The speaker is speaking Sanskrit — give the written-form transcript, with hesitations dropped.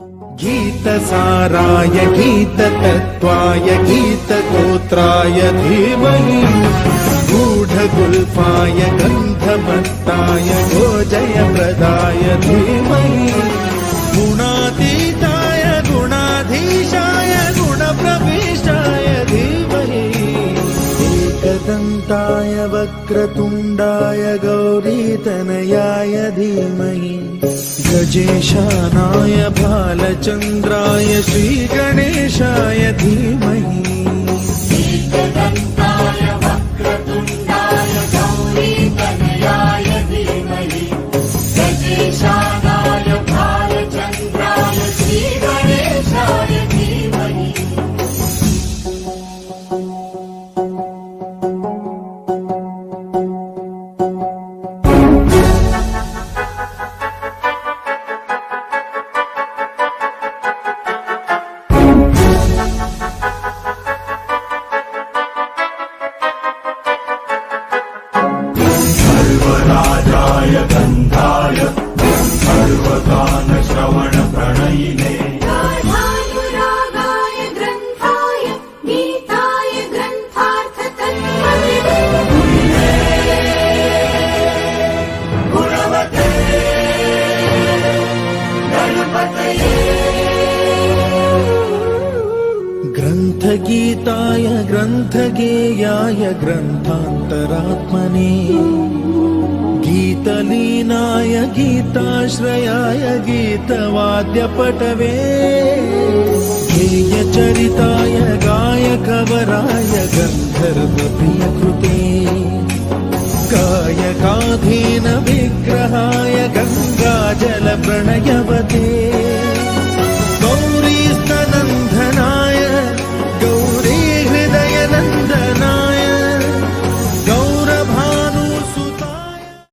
गीतसाराय गीततत्त्वाय गीतगोत्राय धीमहि गूढगुल्फाय गन्धमत्ताय गोजयप्रदाय धीमहि गुणातीताय गुणाधीशाय गुणप्रविष्टाय धीमहि एकदन्ताय वक्रतुण्डाय गौरीतनयाय धीमहि गजेशानाय भालचन्द्राय श्रीगणेशाय धीमहि एकदन्ताय वक्रतुण्डाय गौरीतनयाय धीमहि गजेशानाय भालचन्द्राय श्रीगणेशाय धीमहि सर्वराजाय गन्धाय सर्वगानश्रवणप्रणयिने गाढानुरागाय ग्रन्थाय गीताय ग्रन्थार्थतत्त्वविदे गुणवते गणपतये ग्रन्थगीताय ग्रन्थगेयाय ग्रन्थान्तरात्मने गीतलीनाय गीताश्रयाय गीतवाद्यपटवे गेयचरिताय गायकवराय गन्धर्वप्रियकृते गायकाधीन विग्रहाय गङ्गाजलप्रणयवते